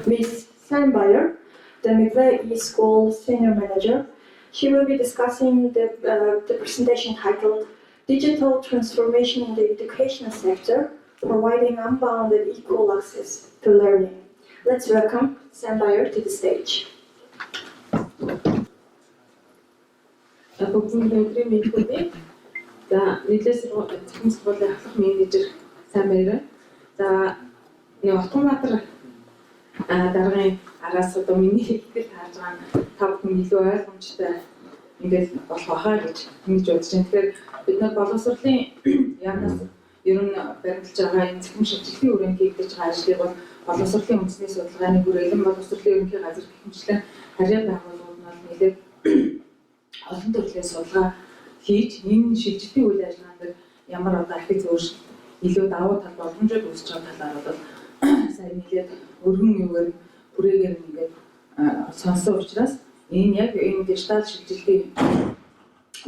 Ms. Sam Bayer, the Midway East School Senior Manager. She will be discussing the presentation titled Digital Transformation in the Education Sector, Providing Unbounded Equal Access to Learning. Let's welcome Sam Bayer to the stage. Бүгд өнөөдрийн мэдлэгүүдийг нийтлээс захин сургуулийн ахлах менежер Sam Bayer. Утганбаатар даргын араас одоо миний хэлбэл тааж байгаа та бүхэн илүү ойлгомжтой ингээд болох байхаа гэж ингэж бодож байна. Тэгэхээр бид нар боловсролын яамнаас ер нь баримталж байгаа энэ захин шилжилтийн хүрээнд хийгдэж байгаа ажлыг бол боловсролын үндэсний судалгааны хүрээлэн боловсролын ерөнхий газар гэх мэтчлэн харьяа байгууллагууд нь нэлээд олон төрлийн судалгаа хийж энэ шилжилтийн үйл ажиллагаанд ямар одоо ахиц өөрчлөлт илүү давуу тал боломжууд үүсэж байгаа талаар бол сайн нэлээд өргөн юугаар хүрээгээр ингээд сонсон учраас энэ яг энэ дижитал шилжилтийн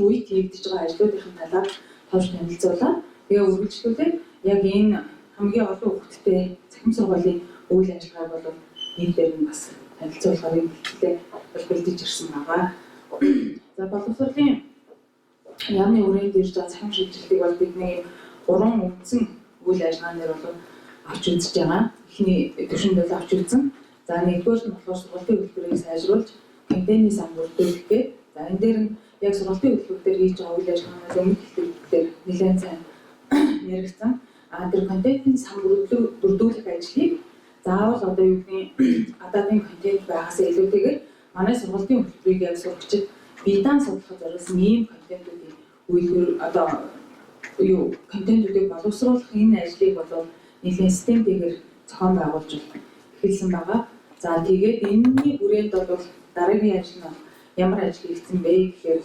үед хийгдэж байгаа ажлуудын талаар товч танилцуулаад тэгээ үргэлжлүүлээд яг энэ хамгийн олон хүүхэдтэй захин сургуулийн үйл ажиллагааг бол энэ дээр нь бас танилцуулахаар бэлтгэлээ бэлдэж ирсэн байгаа. За боловсролын яамны үрээнд ирж байгаа захин шилжилтийг бол бидний 3 үндсэн үйл ажиллагаанаар бол авч үзэж байгаа. Эхний түвшинд бол авч үзэн. За нэгдүгээр нь болохоор сургалтын хөтөлбөрийг сайжруулж, контентын сан бүрдүүлэхгээ. За энэ дээр нь яг сургалтын хөтөлбөр дээр хийж байгаа үйл ажиллагаанаас өмнөх хэлбэрээр нэлээд сайн яригдсан. Тэр контентын сан бүрдүүлэх ажлыг заавал одоо юу гэдгийг гадаадын контент байгаас илүүтэйгээр манай сургалтын хөтөлбөрийг яг сурагчид биедан судлахад зориулсан ийм контентуудыг үйлдвэр одоо юу контентуудыг боловсруулах энэ ажлыг бол нэлийн системтэйгээр зохион байгуулж эхэлсэн байгаа. За тэгээд энэний хүрээнд бол дараагийн ажил нь ямар ажил хийгдсэн бэ гэхээр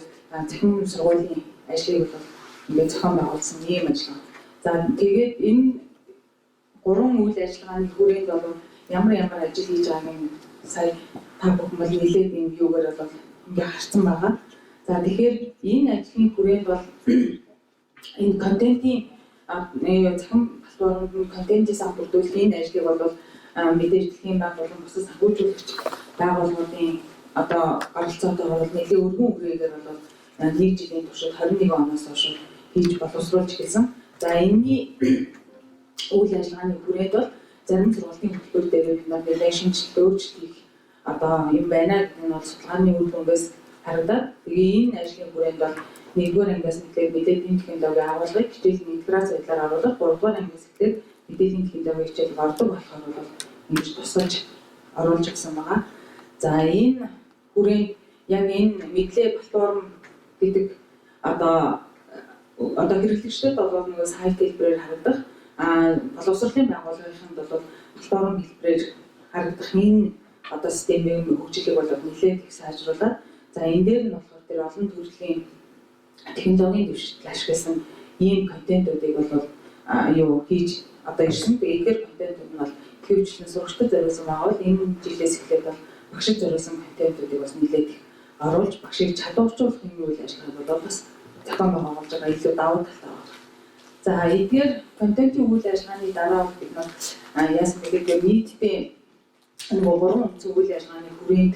захин сургуулийн ажлыг бол ингээд зохион байгуулсан ийм ажил. За тэгээд энэ 3 үйл ажиллагааны хүрээнд бол ямар ажил хийж байгааг нь сая та бүхэн бол нэлээд юм юугаар бол ингээд харсан байгаа. За тэгэхээр энэ ажлын хүрээнд бол энэ контентын захин платформын контентын сан бүрдүүлэх энэ ажлыг бол мэдээж дэлхийн банк болон бусад санхүүжүүлэгч байгууллагуудын одоо оролцоотойгоор бол нэлээд өргөн хүрээгээр бол 1 жилийн туршид 21 оноос хойш хийж боловсруулж эхэлсэн. За энэний үйл ажиллагааны хүрээнд бол зарим сургалтын хөтөлбөр дээр бид нар нэлээд шинжилгээ өөрчлөлт хийх одоо юм байна гэдэг нь бол судалгааны үр дүнгээс харагдаад тэгээ энэ ажлын хүрээнд бол 1-р ангиас эхлээд мэдээллийн технологийн агуулгыг хичээлийн интеграц байдлаар оруулах, 3-р ангиас эхлээд мэдээллийн технологийн хичээл ордог болохоор бол ингэж тусгаж оруулж гисэн байгаа. За энэ хүрээнд яг энэ мэдлэг платформ гэдэг одоо хэрэглэгчдэд бол нэг сайт хэлбэрээр харагдах боловсролын байгууллагын бол платформ хэлбэрээр харагдах энэ одоо системийн хөгжлийг бол нэлээд их сайжруулад за энэ дээр нь болохоор тэр олон төрлийн технологийн дэвшилтийг ашигласан ийм контентуудыг бол юу хийж одоо ирсэн. Тэгээд эдгээр контентууд нь бол хөвчлэн сурагчдад зориулсан байгаа бол энэ жилээс эхлээд бол багшид зориулсан контентуудыг бас нэлээд оруулж багшийг чадваржуулах юм үйл ажиллагааг бол бас зохион байгуулж байгаа илүү давуу талтай байна. За эдгээр контентын үйл ажиллагааны дараа бид нар яасан гэхээр нийтдээ нөгөө 3 үндсэн үйл ажиллагааны хүрээнд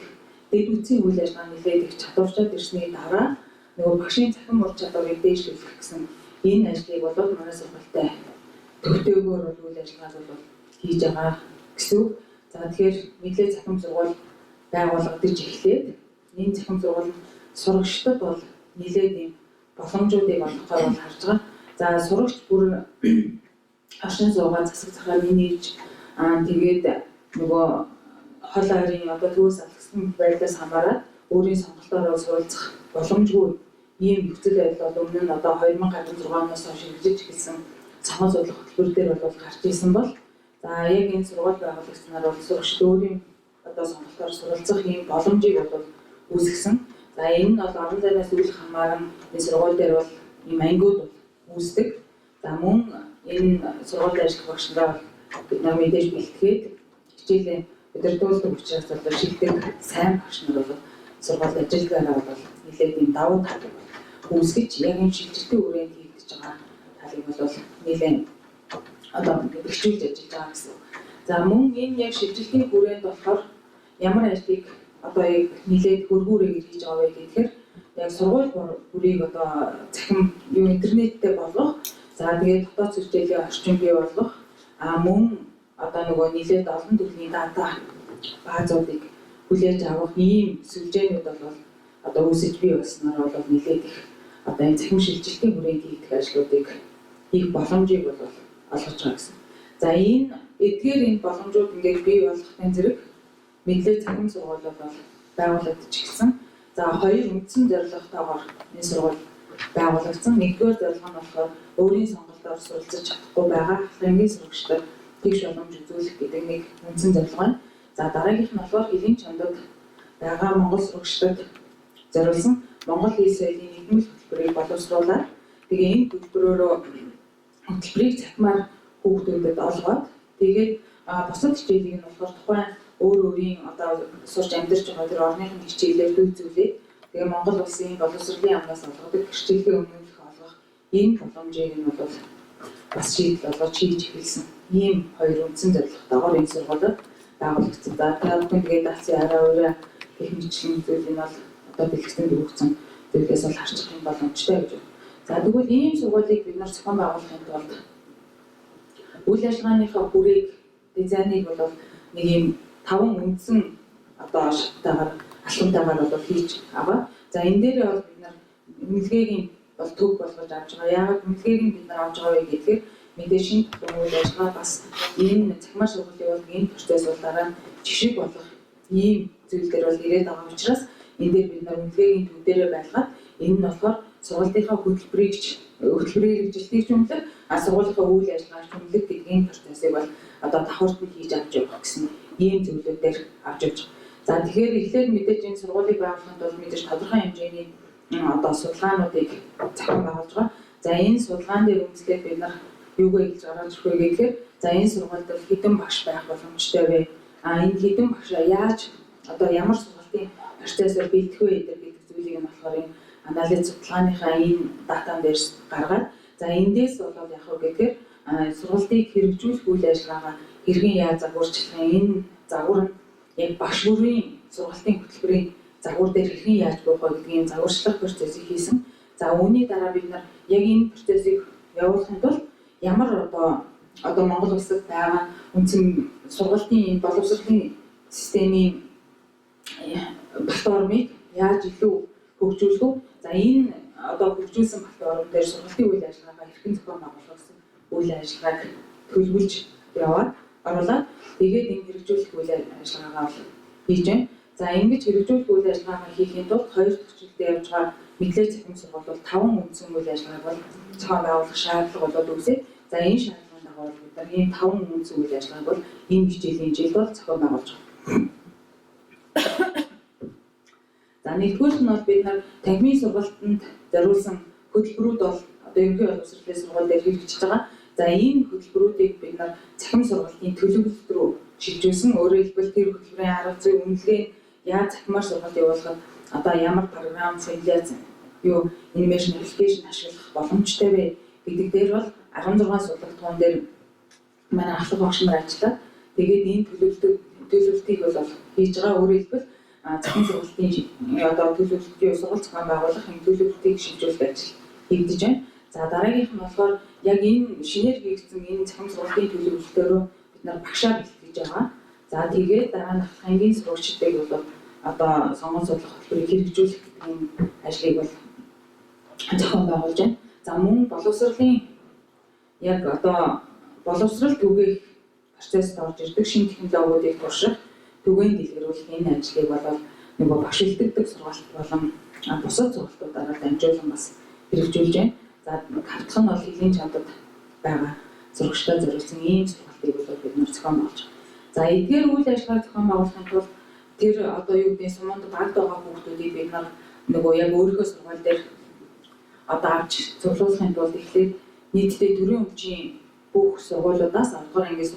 дэд үтсийн үйл ажиллагаа нэлээд их чадварчаад ирсний дараа нөгөө багшийн захин ур чадварыг дээшлүүлэх гэсэн энэ ажлыг бол манай сургуультай төвтэйгээр бол үйл ажиллагааг бол хийж байгаа гэсэн. За тэгэхээр мэдлэг захин сургууль байгуулагдаж эхлээд энэ захин сургууль сурагчдад бол нэлээд юм боломжуудыг олгохоор бол харж байгаа. За сурагч бүр хашин суугаад засаг захаар нээж тэгээд нөгөө хол ойрын одоо төвөөс алгасан байдлаас хамаарат өөрийн сонголтоор суралцах боломжгүй ийм нөхцөл байдал бол өмнө нь одоо 2016 оноос хойш хэрэгжиж эхэлсэн цахим судлах хөтөлбөр дээр бол гарч ирсэн бол за яг энэ сургууль байгуулагчнаар бол сурагчид өөрийн одоо сонголтоор суралцах ийм боломжийг бол үүсгэсэн. За энэ нь бол орон зайнаас үл хамааран энэ сургууль дээр бол ийм ангиуд үүсдэг. За мөн энэ сургуульд ажиллах багшдаа бид нар мэдээж бэлтгээд хичээлээ өдөртүүлдэг учраас бол шилдэг сайн багш нар бол сургууль ажиллагаараа бол нэлээд ийм давуу тал үүсгэж яг энэ шилжилтийн хүрээнд хийгдэж байгаа талыг бол нэлээд одоо бэхжүүлж ажиллаж байгаа гэсэн. За мөн энэ яг шилжилтийн хүрээнд болохоор ямар ажлыг одоо яг нэлээд хөргүүрээр хийж байгаа вэ гэхээр яг сургууль бүрийг одоо захин интернеттэй болгох, за тэгээд дотоод сүлжээлийн орчин бий болгох, мөн одоо нөгөө нэлээд олон төрлийн дата баазуудыг хүлээж авах ийм сүлжээнүүд бол одоо үүсэж бий болсноор бол нэлээд их одоо энэ захин шилжилтийн хүрээнд хийх ажлуудыг хийх боломжийг бол олгож байгаа гэсэн. За эдгээр энэ боломжууд ингээд бий болгохын зэрэг мэдлэг захин сургуулиуд бол байгуулагдчихсан. За хоёр үндсэн зорилготойгоор энэ сургууль байгуулагдсан. Нэгдүгээр зорилго нь болохоор өөрийн сонголтоор суралцаж чадахгүй байгаа ахлынгийн сурагчдад тэгш боломж үзүүлэх гэдэг нэг үндсэн зорилго байна. За дараагийнх нь болохоор хэлийн чондод байгаа монгол сурагчдад зориулсан Монгол хэл соёлын нийгмийн хөтөлбөрийг боловсруулаад тэгээ энэ хөтөлбөрөөрөө хөтөлбөрийг цахимаар хүүхдүүдэд олгоод тэгээд бусад хичээлийг нь болохоор тухайн өөрийн одоо сурч амьдарч байгаа тэр орныхын хичээлээр дүүцүүлээд тэгээ Монгол улсын боловсролын яамнаас олгодог хичээлийн өмнөх олгох энэ боломжийг нь бол бас шийдэл болгож хийж эхэлсэн. Ийм хоёр үндсэн зорилготойгоор энэ сургуулиуд байгуулагдсан. За тэгээд даацын арай өөрөө их мэдлэгийн зүйлийг бол одоо бэлтгэсэн өгсөн зүйлээс бол харчих юм боломжтой гэж байна. За тэгвэл ийм сургуулийг бид нар зохион байгуулахын тулд үйл ажиллагааныхаа бүрээг дизайныг бол нэг юм 5 үндсэн одоо шаттайгаар алхамтайгаар бол хийж аваа. За энэ дээр бол бид нар эмнэлгийн бол төв болгож авч байгаа. Яагаад эмнэлгийг бид нар авч байгаа вэ гэхээр мэдээж шинэ үйл ажиллагаа бас энэ цахимаар сургуулийн бол энэ процесс бол дараа нь жишг болох ийм зүйл дээр бол ирээд байгаа учраас энэ дээр бид нар эмнэлгийн төв дээрээ байлгаад энэ нь болохоор сургуулийнхаа хөтөлбөрийг хэрэгжилтийг чимлэг, сургуулийнхаа үйл ажиллагааг чимлэг гэдэг энэ процессыг бол одоо давхарт нь хийж авч явах гэсэн ийм зүйлүүдээр авч явж байгаа. За тэгэхээр эхлээд мэдээж энэ сургуулийг байгуулахад бол мэдээж тодорхой хэмжээний одоо судалгаануудыг зохион байгуулж байгаа. За энэ судалгаан дээр үндэслээд бид нар юугаа хийж гаргаж ирэх вэ гэхээр за энэ сургуульд хэдэн багш байх боломжтой вэ? Энэ хэдэн багшаа яаж одоо ямар сургуулийн процессор бэлтгэх вэ гэдэг зүйлийг нь болохоор энэ анализ судалгааныхаа энэ датан дээр гаргаад за эндээс бол яг хөө гэхээр сургалтыг хэрэгжүүлэх үйл ажиллагаагаа хэрхэн яаж загварчлах энэ загвар нь яг багш бүрийн сургалтын хөтөлбөрийн загвар дээр хэрхэн яаж буух вэ гэдгийг загварчлах процессыг хийсэн. За үүний дараа бид нар яг энэ процессыг явуулахын тулд ямар одоо Монгол улсад байгаа үндсэн сургалтын энэ боловсролын системийн платформыг яаж илүү хөгжүүлэх вэ? За энэ одоо хөгжүүлсэн платформ дээр сургалтын үйл ажиллагаагаа хэрхэн зохион байгуулах гэсэн үйл ажиллагааг төлөвлөж яваад оруулаад тэгээд энэ хэрэгжүүлэх үйл ажиллагаагаа хийж байна. За ингэж хэрэгжүүлэх үйл ажиллагаагаа хийхийн тулд хоёр дахь жилдээ явж байгаа мэдлэг захин сургууль бол 5 үндсэн үйл ажиллагааг бол зохион байгуулах шаардлага болоод үүсээд за энэ шаардлагын дагуу бид нар энэ 5 үндсэн үйл ажиллагааг бол энэ хичээлийн жилд бол зохион байгуулж байгаа. За нэгдүгээр нь бол бид нар танхимын сургалтанд зориулсан хөтөлбөрүүд бол одоо ерөнхий боловсролын сургууль дээр хэрэгжиж байгаа. За энэ хөтөлбөрүүдийг бид нар цахим сургалтын төлөвлөлт рүү шилжүүлсэн. Өөрөөр хэлбэл тэр хөтөлбөрийн арга зүй үнэлгээ яаж цахимаар сургалт явуулахад одоо ямар програм, симуляц, анимашн, аппликейшн ашиглах боломжтой вэ гэдэг дээр бол 16 сургалтын дээр манай ахлах багш нар ажиллаад тэгээд энэ төлөвлөлтийг бол хийж байгаа. Өөрөөр хэлбэл захин сургалтын одоо төлөвлөлтийн сургалт зохион байгуулах энэ төлөвлөлтийг шилжүүлэх ажил хийгдэж байна. За дараагийнх нь болохоор яг энэ шинээр хийгдсэн энэ захин сургалтын төлөвлөлтөөрөө бид нар багшаа бэлтгэж байгаа. За тэгээд дараа нь ахлахын сурагчдыг бол одоо сонгон судлах хөтөлбөрийг хэрэгжүүлэх энэ ажлыг бол зохион байгуулж байна. За мөн боловсролын яг одоо боловсрол түгээх процессд орж ирдэг шинэ технологиудыг турших, түгээн дэлгэрүүлэх энэ ажлыг бол нөгөө багш илтгэдэг сургалт болон бусад сургалтуудаараа дамжуулан бас хэрэгжүүлж байна. За хавтах нь бол хэлийн чандад байгаа сурагчдад зориулсан ийм сургалтыг бол бид нэр зохион байгуулж байгаа. За эдгээр үйл ажиллагааг зохион байгуулахын тулд тэр одоо юу гэдэг суманд багт байгаа хүүхдүүдийг бид нар нөгөө яг өөрийнхөө сургууль дээр одоо авч цуглуулахын тулд эхлээд нийтдээ 4 өвчин бүх сургуулиудаас 10 дугаар ангийн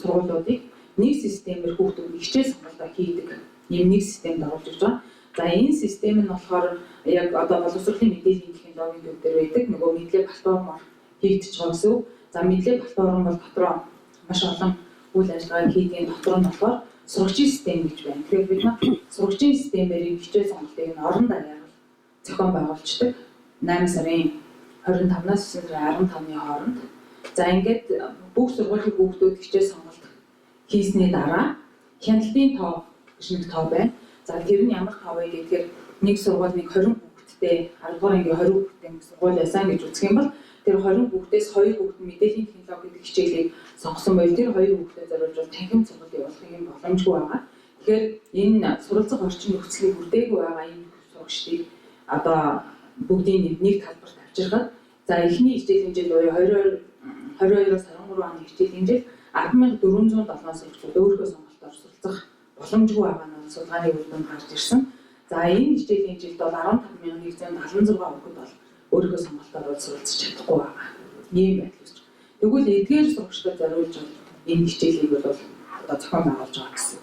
сургуулиудыг нэг системээр хүүхдүүд хичээл сонголтоо хийдэг ийм нэг системд оруулж ирж байгаа. За энэ систем нь болохоор яг одоо боловсролын мэдээллийн технологийн төв дээр байдаг нөгөө мэдлэг платформоор хийгдэж байгаа гэсэн үг. За мэдлэг платформ бол дотроо маш олон үйл ажиллагааг хийдгийн дотор нь болохоор сургачийн систем гэж байна. Тэгэхээр бид нар сургачийн системээр хичээл сонголтыг нь орон даяар зохион байгуулждаг. 8 сарын 25-наас 9 сарын 15-ны хооронд. За ингээд бүх сургуулийн хүүхдүүд хичээл сонголт хийсний дараа хяналтын тоо гэж нэг тоо байна. За тэр нь ямар тоо вэ гэхээр нэг сургууль нэг 20 хүүхэдтэй 10 дугаар ангийн 20 хүүхэдтэй сургууль байсан гэж үзэх юм бол тэр 20 хүүхдээс 2 хүүхэд мэдээллийн технологи гэдэг хичээлийг сонгосон байл тэр 2 хүүхдэд зориулж танхим сургалт явуулах юм боломжгүй байгаа. Тэгэхээр энэ суралцах орчин нөхцөлийг бүрдээгүй байгаа энэ сурагчдыг одоо бүгдийн нэг талбарт авчирхад за эхний хичээлийн жил буюу 22-оос 23 оны хичээлийн жил 10,407 сурагчид өөрийнхөө сонголтоор суралцах боломжгүй байгаа нь судалгааны үр дүнд гарч ирсэн. За энэ хичээлийн жилд бол 15,176 хүүхэд бол өөрийнхөө сонголтоор суралцж чадахгүй байгаа. Ийм байдал үүсэж байна. Тэгвэл эдгээр сурагчдад зориулж энэ хичээлийг бол одоо зохион байгуулж байгаа гэсэн.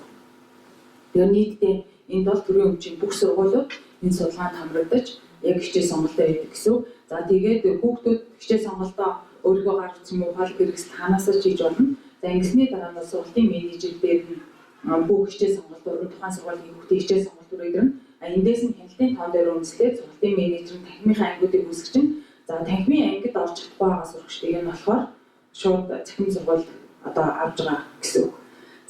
Тэгэхээр нийтдээ энд бол төрийн өмчийн бүх сургуулиуд энэ судалгаанд хамрагдаж яг хичээл сонголтоо хийдэг гэсэн. За тэгээд хүүхдүүд хичээл сонголтоо өөрийгөө гаргаж ирсэн уу хол хэрэгсэл ханаасаа хийж болно. За ингэсний дараа нь сургуулийн менежер дээр нь бүх хичээл сонголтууд нь тухайн сургуулийн хүүхдийн хичээл сонголтууд ирнэ. Эндээс нь хяналтын тоон дээр үндэслээд сургуулийн менежер нь танхимынхаа ангиудыг үүсгэж чинь за танхимын ангид орж чадахгүй байгаа сурагчдыг нь болохоор шууд цахим сургууль одоо авж байгаа гэсэн үг.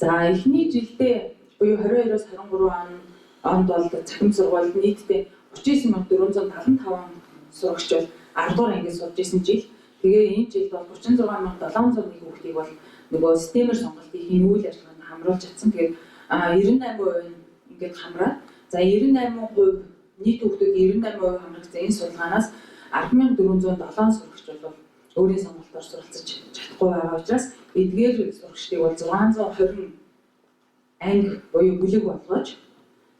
За эхний жилдээ буюу 22-оос 23 онд бол цахим сургуульд нийтдээ 39,475 сурагч бол 10 дугаар ангид сурж исэн жил. Тэгээ энэ жилд бол 36,701 хүүхдийг бол нөгөө системээр сонголтыг хийн үйл ажиллагаанд хамруулж чадсан. Тэгээд 98% нь ингээд хамраад за 98% нийт хүүхдүүд 98% хамрагдсан энэ судалгаанаас 10,407 сурагч бол өөрийн сонголтоор суралцж чадахгүй байгаа учраас эдгээр сурагчдыг бол 620 анги буюу бүлэг болгож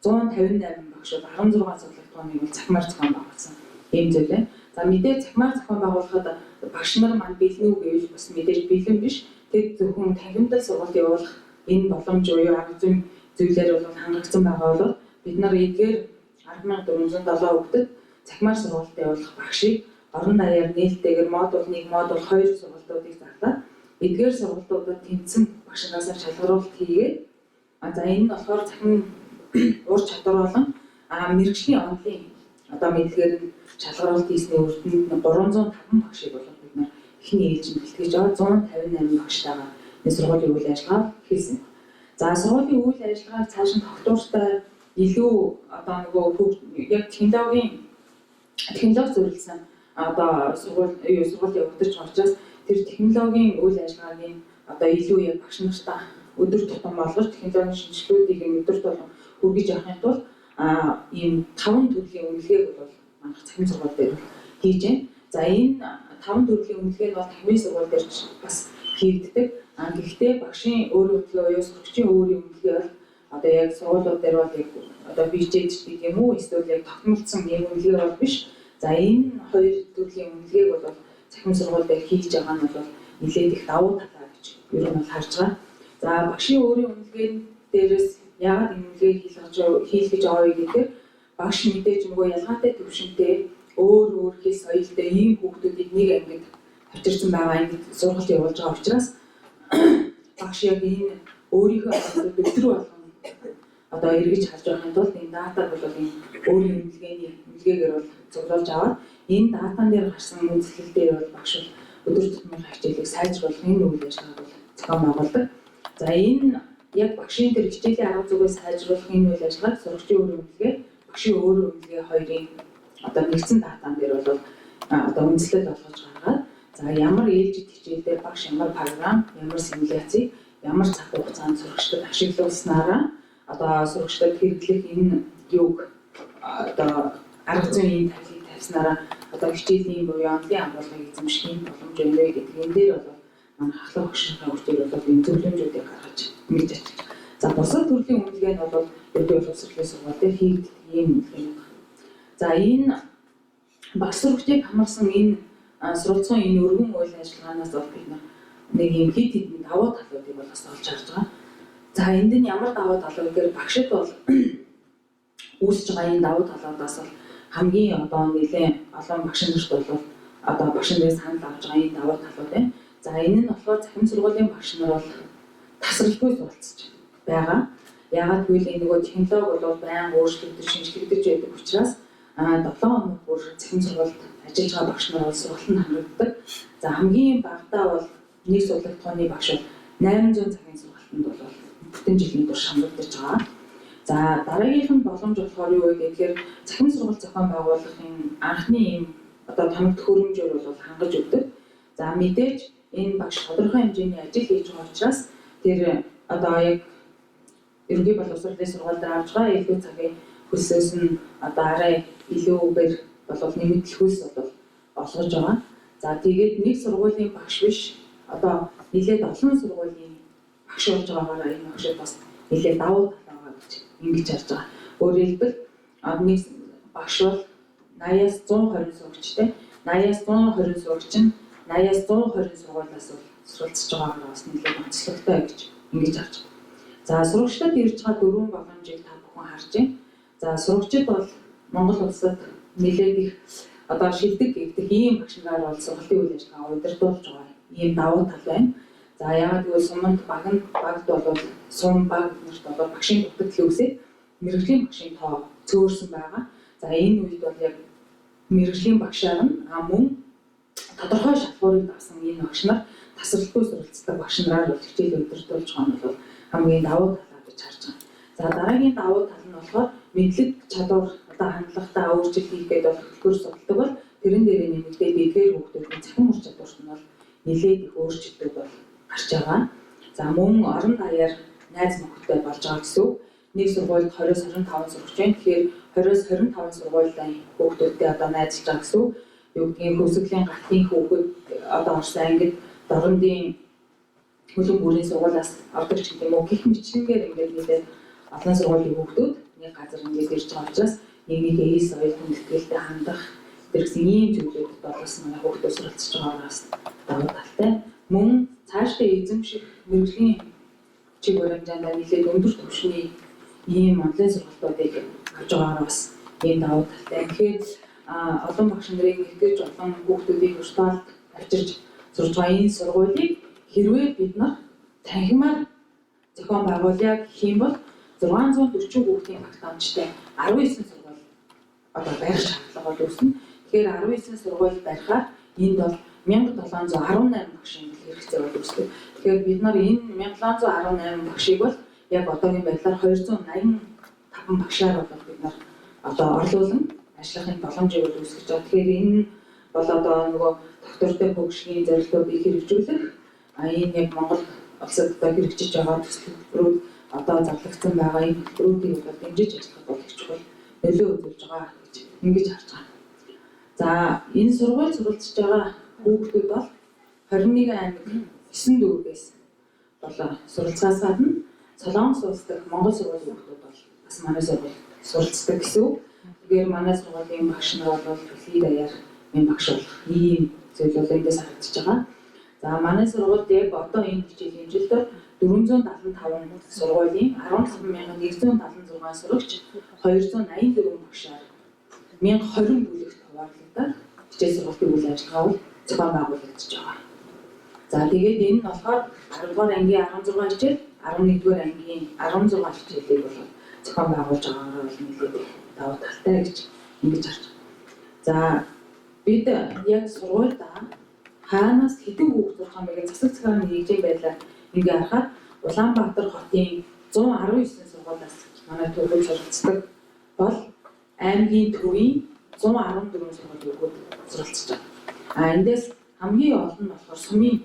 158 багш бол 16 сургалтын бол цахимаар зохион байгуулсан ийм зүйл байна. За мэдээ цахимаар зохион байгуулахад багш нар манд бэлэн үү гэвэл бас мэдээж бэлэн биш. Тэд зөвхөн танхимдал сургалт явуулах энэ боломж буюу арга зүйн зүйлээр бол хангагдсан байгаа бол бид нар эдгээр 10,407 хүүхдэд цахимаар сургалт явуулах багшийг орон даяар нээлттэйгээр модуль 1, модуль 2 сургалтуудыг зарлаад эдгээр сургалтуудад тэнцсэн багшингаас шалгаруулалт хийгээд за энэ нь болохоор цахим ур чадвар болон мэрэгжлийн онлын одоо мэдлэгээр нь шалгаруулалт хийсний үр дүнд 305 багшийг бол бид нар эхний ээлжинд бэлтгэж аваад 158 багштайгаа энэ сургуулийн үйл ажиллагаа хийсэн. За сургуулийн үйл ажиллагааг цааш нь тогтвортой илүү одоо нөгөө яг технологи зөвлөсөн одоо сургууль явагдаж байгаа учраас тэр технологийн үйл ажиллагааг одоо илүү яг багш нартаа өдөр тутам болгож технологийн шинжилгэүүдийг өдөр тутам хүргэж явахын тулд ийм 5 төрлийн үнэлгээг бол манайх цахим сургууль дээр хийж байна. За энэ 5 төрлийн үнэлгээ нь бол танхимын сургууль дээр бас хийгддэг. Гэхдээ багшийн өөрийн үнэлгээ буюу сурагчийн өөрийн үнэлгээ бол одоо яг сургуулиуд дээр бол яг одоо бижээд гэдэг юм уу эсвэл яг тогтмолцсон юм үнэлгээ бол биш. За энэ 2 төрлийн үнэлгээг бол цахим сургууль дээр хийж байгаа нь бол нэлээд их давуу талаа гэж ер нь бол харж байгаа. За багшийн өөрийн үнэлгээнд дээрээс яагаад энэ үнэлгээг хийлгэж аваа гэхээр багш мэдээж нөгөө ялгаатай төвшөнтэй өөр хэл соёлтой ийм хүүхдүүдийг нэг ангид авчирсан байгаа ангид сургалт явуулж байгаа учраас багш яг энэ өөрийнхөө өдөр болгон одоо эргэж харж байхын тулд энэ датаг бол энэ өөрийн үнэлгээгээр бол зурлуулж аваад энэ датан дээр гарсан үнэлэл дээр бол багш өдөр тутмын хичээлийг сайжруулах энэ үйл ажиллагааг бол зохион байгуулдаг. За энэ яг багшийн тэр хичээлийн арга зүгээс сайжруулах энэ үйл ажиллагааг сурагчийн өөрийн үнэлгээ, багшийн өөрийн үнэлгээ хоёрын одоо нэгдсэн датан дээр бол одоо үнэлэлт болгож гаргаад за ямар ээлжид хичээлдээ багш ямар програм, ямар симуляцийг, ямар цаг хугацаанд сурагчдад ашиглуулснараа одоо сурагчдад хэрэглэх энэ юуг одоо арга зүйн тархийг тавьснараа одоо хичээлийн буюу онлын агуулгыг эзэмших боломж өгнө гэдэг энэ дээр бол манай ахлах багшийнхаа үржил бол энэ зөвлөмжүүдийг гаргаж мэдж очиж. За бусад төрлийн үнэлгээ нь бол ердөө боловсролын сургууль дээр хийгдэх ийм үнэлгээ. За энэ багш сурагчдыг хамарсан энэ суралцсан энэ өргөн үйл ажиллагаанаас бол бид нэг юм хэд хэдэн давуу талуудыг бол бас олж харж байгаа. За энд нь ямар давуу тал вэ гэхээр багшид бол үүсэж байгаа энэ давуу талуудаас бол хамгийн одоо нэлээд олон багш нарт бол одоо багш нарын санал авж байгаа энэ давуу талууд байна. За энэ нь болохоор цахим сургуулийн багш нар бол тасралтгүй суралцж байгаа. Яагаад гэвэл энэ нөгөө технологи бол байнга өөрчлөгдөж, шинжлэгдэж байдаг учраас 7 хоног бүр цахим сургалт ажиллаж байгаа багш нар бол сургалтанд хамрагддаг. За хамгийн багадаа бол нэг сургалтын багш бол 800 цагийн сургалтанд бол бүтэн жилийн турш хамрагдаж байгаа. За дараагийнх нь боломж болохоор юу вэ гэхээр цахим сургалт зохион байгуулахын анхны ийм одоо томд хөрөмжөөр бол хангаж өгдөг. За мэдээж энэ багш тодорхой хэмжээний ажил хийж байгаа учраас тэр одоо яг ерөнхий боловсролын сургаалд авж байгаа илүү цагийн хөлсөөс нь одоо арай илүүгээр болов нэмэгдэлхүйс бол олгож байгаа. За тэгээд нэг сургуулийн багш биш одоо нэлээд олон сургуулийн багш болж байгаагаар энэ багшд бас нэлээд давуу тал байгаа гэж ингэж харж байгаа. Өөрөөр хэлбэл нэг багш бол 80-аас 120 сурагчтай, 80-аас 120 сурагч нь 80-аас 120 сургуулиас суралцж байгаагаар бас нэлээд онцлогтой гэж ингэж харж байгаа. За сурагчдад ирж байгаа дөрвөн боломжийг та бүхэн харж байна. За сурагчид бол Монгол улсад нэлээд их одоо шилдэг гэгдэх ийм багш нараар бол сургалтын үйл ажиллагаа удирдуулж байгаа ийм давуу тал байна. За яагаад гэвэл суманд багт бол сум баг нарт бол багшийн дутагдал үүсээд мэрэгжлийн багшийн тоо цөөрсөн байгаа. За энэ үед бол яг мэрэгжлийн багшаар нь мөн тодорхой шалгуурыг авсан энэ багш нар тасралтгүй суралцдаг багш нараар бол хичээл удирдуулж байгаа нь бол хамгийн давуу тал гэж харж байгаа. За дараагийн давуу тал нь болохоор мэдлэг чадвар одоо хандлагатай өөрчлөлт хийх гэдэг бол хөтөлбөр судалдаг бол тэрэн дээрээ нэмэгдээд эдгээр хүүхдүүдийн цахим ур чадварт нь бол нэлээд их өөрчлөлтүүд бол гарч байгаа. За мөн орон даяар найз нөхөдтэй болж байгаа гэсэн үг. Нэг сургуульд 20-25 сурагч байна. Тэгэхээр 20-25 сургуулийн хүүхдүүдтэй одоо найзалж байгаа гэсэн үг. Юу гэдгийг хөвсгөлийн гатын хүүхэд одоо орсон ангид дорндын хөлөг бүрийн сургуулиас ордог ч гэдэг юм уу. Гэх мэтчингээр ингээд нэлээд олон сургуулийн хүүхдүүд нэг газар ингээд ирж байгаа учраас нэгнийгээ ил соёл хүндэтгэлтэй хандах гэсэн ийм зүйлүүд бол бас манай хүүхдүүд суралцж байгаагаас давуу талтай. Мөн цаашдаа эзэмших мэрэгжлийн чиг баримтаанд нэлээд өндөр түвшний ийм онлайн сургалтуудыг авч байгаагаар бас ийм давуу талтай. Тэгэхээр олон багш нарын их гэж олон хүүхдүүдийг уртаалд авчирч сурж байгаа энэ сургуулийг хэрвээ бид нар танхимаар зохион байгуулъя гэх юм бол 640 хүүхдийн багт амжтай 19 сургууль одоо барих шаардлага бол үүснэ. Тэгэхээр 19 сургууль барихаар энд бол 1718 багшийн хэрэгцээ бол үүсдэг. Тэгэхээр бид нар энэ 1718 багшийг бол яг одоогийн байдлаар 285 багшаар бол бид нар одоо орлуулан ажиллахын боломжийг үүсгэж байгаа. Тэгэхээр энэ бол одоо нөгөө доктортой хөгжлийн зорилгоодыг хэрэгжүүлэх энэ яг Монгол улсад одоо хэрэгжиж байгаа төслүүд одоо зарлагдсан байгаа энэ хөтөлбөрүүдийг бол дэмжиж ажиллах бол их чухал нөлөө үзүүлж байгаа гэж ингэж харж байгаа. За энэ сургууль суралцж байгаа хүүхдүүд бол 21 аймаг 9 дүүргээс болоо суралцахаас гадна Солонгос улс дахь Монгол сургуулийн хүүхдүүд бол бас манай сургууль суралцдаг гэсэн үг. Тэгэхээр манай сургуулийн багш нар бол төлөв даяар энэ багш болох ийм зүйл бол эндээс харагдаж байгаа. За манай сургуульд яг одоо энэ хичээлийн жилдээ 475 сургуулийн 17176 сурагч 284 багшаар 1020 бүлэгт хуваарлагдаад хичээл сургалтын үйл ажиллагаа зохион байгуулагдаж байгаа. За тэгээд энэ нь болохоор 10 дугаар ангийн 16 хичээл 11-р ангийн 16 хичээлийг бол зохион байгуулж байгаагаар бол нэлээд давуу талтай гэж ингэж харж байна. За бид яг сургуульд хаанаас хэдэн хүүхд сурах юм бэ гэж засаг цагааны нэгжийн байдлаар ингээ харахад Улаанбаатар хотын 119 сургуулиас манай төвөөр суралцдаг бол аймгийн төвийн 114 сургуулийн хүүхд суралцж байгаа. Эндээс хамгийн олон нь болохоор сумын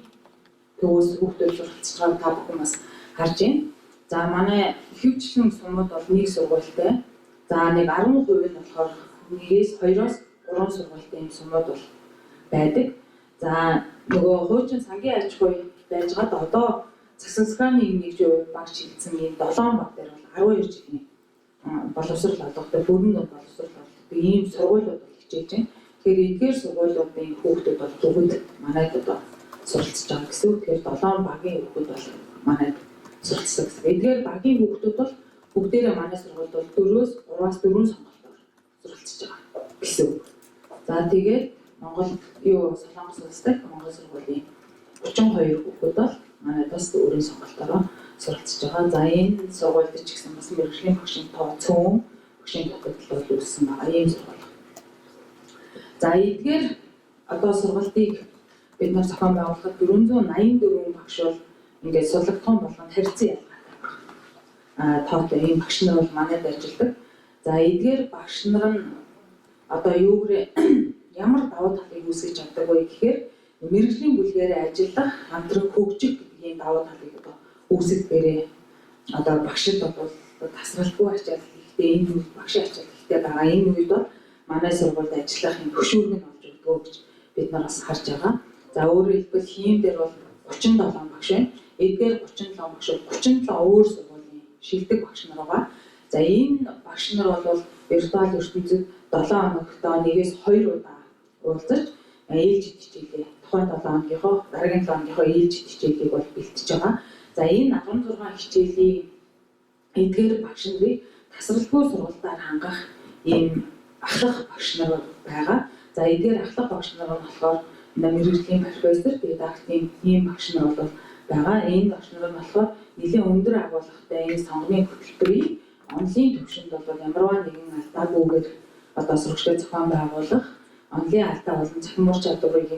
төвөөс хүүхдүүд суралцж байгаа та бүхэн бас харж байна. За манай хөвчлэн сумууд бол нэг сургуультай. За нэг 10% нь болохоор нэгээс 2-оос 3 сургуультай юм сумууд бол байдаг. За нөгөө хуучин сангийн аж ахуй байж гад одоо засагсгааны нэгжийн багш хилцсэн ийм 7 баг дээр бол 12 жилийн боловсрол олгодог, бүрэн боловсрол олгодог ийм сургуулиуд бол хичээж байна. Тэгэхээр эдгээр сургуулиудын хүүхдүүд бол бүгд манайд одоо суралцж байгаа гэсэн үг. Тэгэхээр 7 багийн хүүхдүүд бол манайд суралцдаг. Эдгээр багийн хүүхдүүд бол бүгдээрээ манай сургуульд бол 4-өөс 3-аас 4 сонголтоор суралцж байгаа гэсэн үг. За тэгээд Монгол Солонгос улс дахь Монгол сургуулийн 32 хүүхэд бол манай тус өөрийн сонголтоор суралцж байгаа. За энэ сургуульд ч гэсэн бас мэрэгжлийн багшийн тоо цөөн багшийн дутагдал бол үүссэн байгаа ийм сургууль. За эдгээр одоо сургалтыг бид нар зохион байгуулахад 484 багш бол ингээд суллагтхан болгонд харилцан ялгаатай. Тоотой ийм багш нар бол манайд ажилладаг. За эдгээр багш нар нь одоо ямар давуу талыг үүсгэж чаддаг вэ гэхээр мэрэгжлийн бүлгээр ажиллах, хамтран хөгжих гэдэг ийм давуу талыг одоо үүсгэдгээрээ одоо багшид бол тасралтгүй ачаалал ихтэй энэ үед багшийн ачаалал ихтэй байгаа. Энэ үед бол манай сургуульд ажиллах юм хөшүүрэг нь болж өгдөө гэж бид нар бас харж байгаа. За өөрөөр хэлбэл хийм дээр бол 37 багш байна. Эдгээр 37 багш 37 өөр сургуулийн шилдэг багш нар байгаа. За энэ багш нар бол виртуал ертөнцид 7 хоногтоо нэгээс 2 удаа уулзаж ээлжид хичээлээ. Тухайн 7 хоногийнхоо дараагийн 7 хоногийнхоо ээлжид хичээлийг бол бэлтэж байгаа. За энэ 16 хичээлийн эдгээр багш нарыг тасралтгүй сургалтаар хангах ийм ахлах багш нар байгаа. За эдгээр ахлах багш нар нь болохоор мэрэгжлийн профессор, дидактикийн ийм багш нар бол байгаа. Энэ багш нар нь болохоор нэлээд өндөр агуулгатай энэ сонгоны хөтөлбөрийг онлын төвшөнд бол ямарваа нэгэн алдаагүйгээр одоо сурагчдад зохион байгуулах, онлын алдаа болон цахим ур чадварыг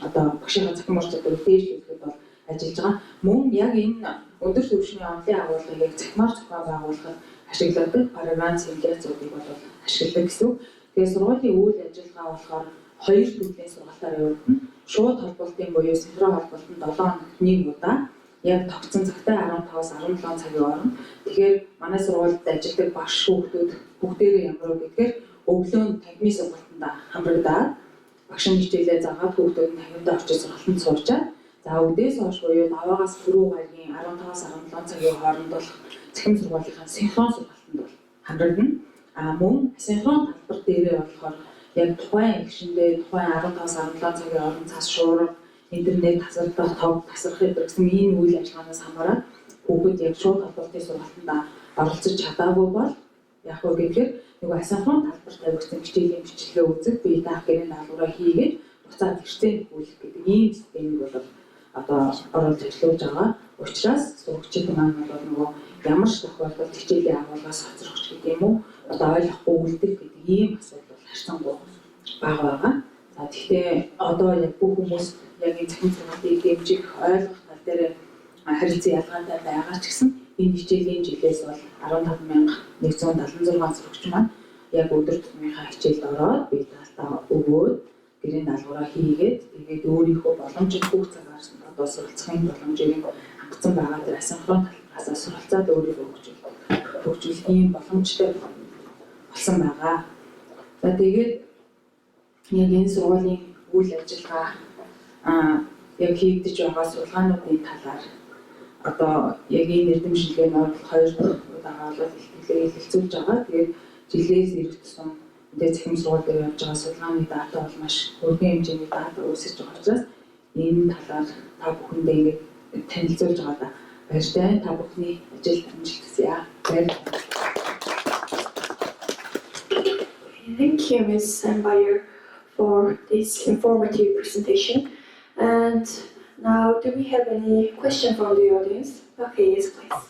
одоо багшийн цахим ур чадварыг дээшлүүлэхэд бол ажиллаж байгаа. Мөн яг энэ өндөр түвшний онлын агуулгыг цахимаар зохион байгуулахад ашигладаг програм симуляцуудыг бол ашигладаг гэсэн. Тэгээд сургуулийн үйл ажиллагаа болохоор 2 төрлийн сургалтаар явагдана. Шууд холболтын буюу синхрон холболтод 7 хоногт 1 удаа яг тогтсон цагтаа 15-аас 17 цагийн хооронд. Тэгэхээр манай сургуульд ажилладаг багш хүүхдүүд бүгдээрээ ямар вэ гэхээр өглөө нь 50-ийн сургалтанд хамрагдаад багшийн хичээлээ заагаад хүүхдүүд нь 50-д очиж сургалтанд суурчаад за өдөөс хойш буюу 5-аас 4 гаригийн 15-аас 17 цагийн хооронд бол цахим сургуулийнхаа синхрон сургалтанд бол хамрагдана. Мөн асинхрон талбар дээрээ болохоор яг тухайн гишэндээ тухайн 15-аас 17 цагийн хооронд цас шуурга, интернет тасалдах, тог тасрах гэсэн ийм үйл ажиллагаанаас хамаарат хүүхэд яг шууд холбоотой сургалтанд оролцож чадаагүй бол яг уу гэхээр нөгөө асинхрон талбар тавигдсан хичээлийн бичлэгээ үзэх, бие даах гэрийн даалгавраа хийгээд буцаад хэрэгцээнд өгүүлэх гэдэг ийм системийг бол одоо оруулж ажиллаж байгаа. Учираас сурагчид маань бол нөгөө ямар ч тохиолдолд хичээлийн агуулгаас хоцрохч гэдэг юм уу одоо ойлгохгүй үлдэх гэдэг ийм асуудал бол харьцангуй бага байгаа. За тэгэхээр одоо яг бүх хүмүүс яг энэ цахим сургалтыг дэмжих ойлгох тал дээр харилцан ялгаатай байгаа ч гэсэн энэ хичээлийн жилээс бол 15,176 сурагч маань яг өдөр тутмынхаа хичээлд ороод бие даалтаа өгөөд гэрийн даалгавраа хийгээд тэгээд өөрийнхөө боломжит бүх цагаар одоо суралцахын боломжийг хангасан байгаа дээр асинхрон талаас суралцаад өөрийгөө хөгжүүлэх ийм боломжтой болсон байгаа. За тэгээд яг энэ сургуулийн үйл ажиллагаа яг хийгдэж байгаа судалгаануудын талаар одоо яг энэ эрдэмшилгээ нь 2 удаага бол хэлэлцүүлж байгаа. Тэгээд жилээс иргэдсэн энэ цахим сургууль дээр явж байгаа судалгааны дата бол маш өргөн хэмжээний дата үүсэж байгаа учраас энэ талаар та бүхэндээ ингээд танилцуулж байгаа баяртай. Та бүхний ажил амжилт хүсье. Баярлалаа. Thank you, Ms. Sambayer, for this informative presentation. And now, do we have any question from the audience? Okay, yes, please.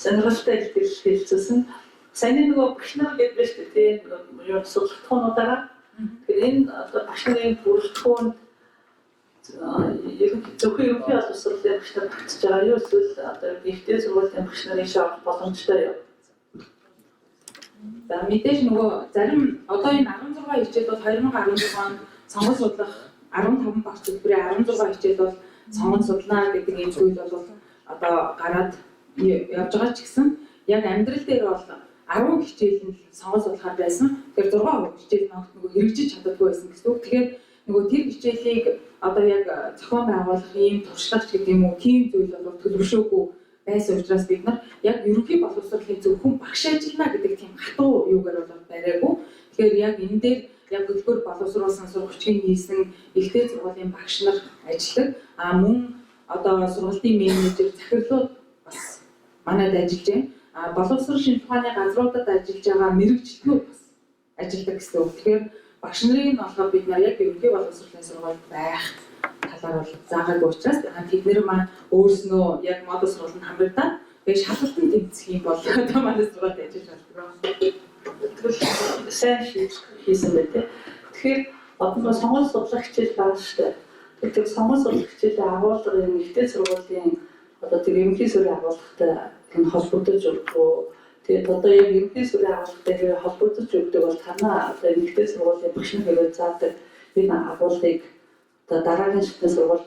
Сонирхолтой хэлцүүлсэн. Сайн нөгөө багш нар гэдэг шүү дээ. Юу судалгаануудаараа. Тэгэхээр энэ одоо багш нарын бүрэлдэхүүн зөвхөн ерөнхий боловсролын багш нар багтж байгаа юу эсвэл одоо гихтээ сургуулийн багш нарын шаардлага боломжтой юу? За мэдээж нөгөө зарим одоо энэ 16 хичээл бол 2016 онд сонгон судлах 15 багш төлбөрийн 16 хичээл бол сонгон судлаа гэдэг энэ зүйл бол одоо гараад явж байгаа ч гэсэн яг амьдрал дээр бол 10 хичээл нь сонгон судлахаар байсан. Тэгэхээр 6% хичээл ногт нөгөө хэрэгжиж чаддаггүй байсан гэсэн үг. Тэгэхээр нөгөө тэр хичээлийг одоо яг зохион байгуулах ийм туршлагач гэдэг юм уу тийм зүйл бол төлөвшөөгүй байсан учраас бид нар яг ерөнхий боловсролын зөвхөн багш ажиллана гэдэг тийм хатуу юугаар бол бариагүй. Тэгэхээр яг энэ дээр яг хөтөлбөр боловсруулсан сурагчийн хийсэн ихтэй сургуулийн багш нар ажилладаг. Мөн одоо сургуулийн менежер захирлууд бас манайд ажиллаж байна. Боловсрол шинжилгээ ухааны газруудад ажиллаж байгаа мэрэгчлэнүүд бас ажилладаг гэсэн үг. Тэгэхээр багш нарын болохоор бид нар яг ерөнхий боловсролын сургуульд байх талаар бол заагаад учраас тэд нэр маань өөрснөө яг модус сургалтанд хамрагдаад тэгээд шалгалтанд тэмцэх юм бол одоо манай сургуульд ажиллаж байна. Тэгвэл сайн хийсэн байх тийм. Тэгэхээр одоо сонгол судлах хичээл байгаа шүү дээ. Тэгэхээр сонгол судлах хичээлийн агуулгын нэгдэл сургуулийн одоо тэр ерөнхий сүрийн агуулгатай энэ холбогдож өгдөгөө. Тэгээд одоо яг ерөнхий сүрийн агуулгатай холбогдож өгдөг бол танаа одоо нэгдэл сургуулийн багш нар хэрэг заадаг энэ агуулгыг одоо дараагийн шатны сургуульд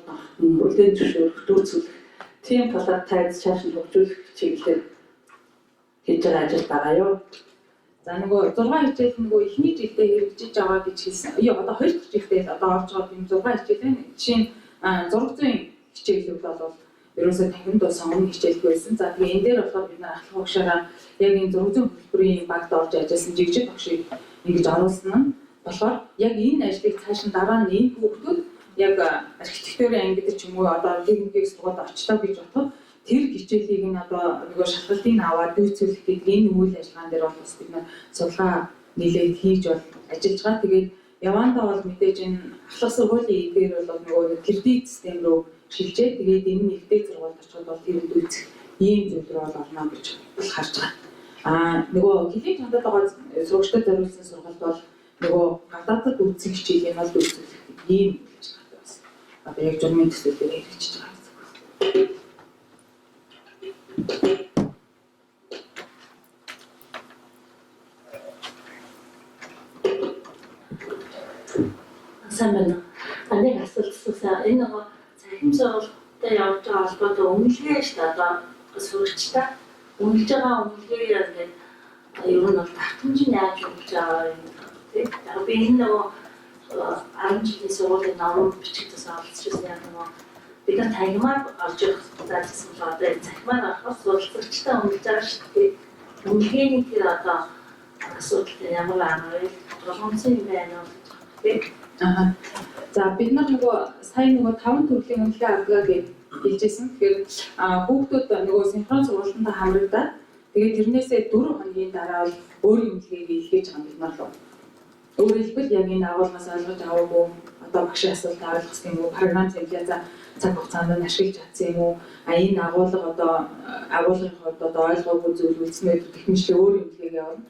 бүлээн зөвшөөрөх, дүүцүүлэх тийм талаар тайлж цааш нь хөгжүүлэх чиглэлээр хийж байгаа ажил байгаа юу? За нөгөө 6 хичээл нөгөө эхний жилдээ хэрэгжиж байгаа гэж хэлсэн. Одоо 2 дахь жилдээ одоо орж байгаа юм 6 хичээл нь жишээ нь 600 хичээлүүд бол ерөөсөө танхимд бол сонгоны хичээлгүй байсан. За тэгээ энэ дээр болохоор бид нар ахлах багшаараа яг энэ 600 хөтөлбөрийн багт орж ажилласан жигжиг багшийг ингэж оруулсан нь болохоор яг энэ ажлыг цааш нь дараа нь энэ хүүхдүүд яг архитектурын анги гэдэг ч юм уу одоо техникийн сургуульд очлоо гэж бодоход тэр хичээлийг нь одоо нөгөө шалгалтыг аваад дүүцүүлэх гэдэг энэ үйл ажиллагаан дээр бол бас бид нар судалгаа нэлээд хийж бол ажиллаж байгаа. Тэгээд явандаа бол мэдээж энэ ахлах сургуулийн эдгээр бол нөгөө кредит систем рүү шилжээ. Тэгээд энэ нэгдээ сургуульд очиход бол тэр дүүцэх ийм зүйлрүү бол орно гэж харж байгаа. Нөгөө хэлийн чандад байгаа сурагчдад зориулсан сургалт бол нөгөө гадаадд үүсэх хичээлийн бол дүүцүүлэх ийм гэж байна. Одоо яг журмын төсөл дээр хэрэгжиж байгаа. Сайн байна. Нэг асуулт асуусан. Энэ нөгөө цахим сургалтад явж байгаа холбоотой үнэлгээ шүү дээ. Одоо сурагчдаа үнэлж байгаа үнэлгээгээр ингээд ер нь бол давтамжийг яаж өгч байгаа юм тийм. Яг би энэ нөгөө 10 жилийн сургуулийн ном бичигдээс олцчихсан яг нөгөө бид нар тагмаар орж ирэх заасан бол одоо цахимаар авах сурагчдаа үнэлж байгаа шүү дээ. Үнэлгээний тэр одоо асуудал ямар аа вэ? Боломжтой юм байна уу? За бид нар нөгөө сайн нөгөө 5 төрлийн үнэлгээ авгаа гэж хэлжсэн. Тэгэхээр хүүхдүүд нөгөө синхрон сургалтанд хамрагдаад тэгээд тэрнээсээ 4 хоногийн дараа бол өөрийн үнэлгээг илгээж байгаа бид нар л. Өөрөөр хэлбэл яг энэ агуулгаас ойлгож аваагүй одоо багшийн асуултыг ойлгосон юм уу? Програм зэмлээ цаг хугацаанд нь ашиглаж чадсан юм уу? Энэ агуулга одоо агуулгын хувьд одоо ойлгоогүй зүйл үлдснээр техникчлээ өөрийн үнэлгээг явуулна.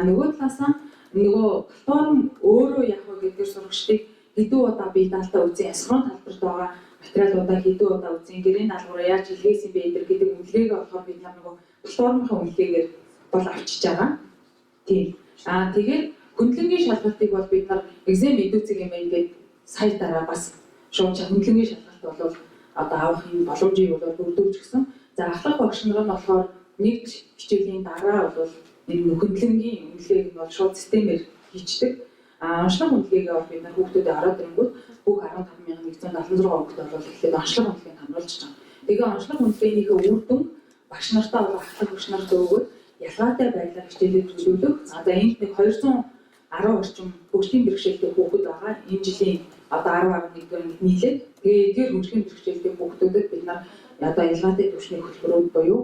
Нөгөө талаасаа нөгөө платформ өөрөө яг гэдэг сурагчдыг хэдэн удаа бие даалтаа үзэн асрон талбарт байгаа материалуудаа хэдэн удаа үзэн гэрийн даалгавраа яаж илгээсэн бэ гэдэг үнэлгээг болохоор бид нар нөгөө платформын үнэлгээгээр бол авчиж байгаа. Тийм. Тэгээд хөндлөнгийн шалгалтыг бол бид нар exam мэдүүцэг юм ингээд сая дараа бас шууд хөндлөнгийн шалгалт бол одоо авах юм боломжийг бол бүрдүүлж гисэн. За ахлах багш нар нь болохоор нэг хичээлийн дараа бол энэ хөндлөнгийн үнэлгээг нь бол шууд системээр хийчдэг. Онцлог үнэлгээгээ бол бид нар хүүхдүүдэд ороод ирэнгүүт бүх 15,176 хүүхэд бол эхлээд онцлог үнэлгээнд хамруулж байгаа. Тэгээ онцлог үнэлгээнийхээ үр дүн багш нартаа бол ахлах багш нарт өгөөд ялгаатай байдлаар хичээлээ төлөвлөх. За энд нэг 210 орчим хөгжлийн бэрхшээлтэй хүүхэд байгаа. Энэ жилийн одоо 10.1-ээр нийлээд тэгээ эдгээр хөгжлийн бэрхшээлтэй хүүхдүүдэд бид нар одоо ялгаатай түвшний хөтөлбөрүүд буюу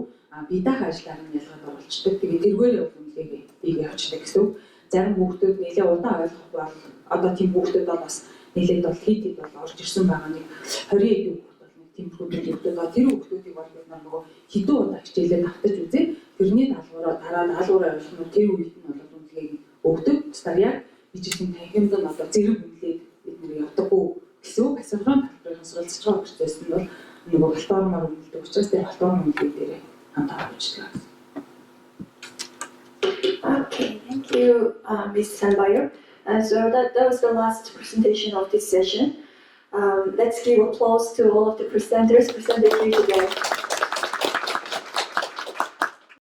бие даах ажлаар нь ялгаад оруулцдаг. Тэгээ тэргээр үнэлгээгээ хийгээ явуулдаг гэсэн үг. Зарим хүүхдүүд нэлээд удаан ойлгох бол одоо тийм хүүхдүүд бол бас нэлээд бол хийдэг бол орж ирсэн байгаа нэг 20 эд хүүхэд бол нэг тийм хүүхдүүд байгаа. Тэр хүүхдүүдийг бол бид нар нөгөө хэдэн удаа хичээлээ давтаж үзээ. Тэрний даалгавраа дараа даалгавраа ойлгох тэр үед нь бол үнэлгээг өгдөг. Тэгэхээр яг бичлэгийн танхимд нь одоо зэрэг үнэлээд бид нэр явдаггүй гэсэн үг. Асинхрон талбарын суралцж байгаа процесс нь бол нөгөө платформоор үнэлдэг учраас тэр платформ үнэлгээ дээр хамтаа ажилладаг. Okay, thank you, Ms. Sanbayer. So that was the last presentation of this session. Let's give applause to all of the presenters here today.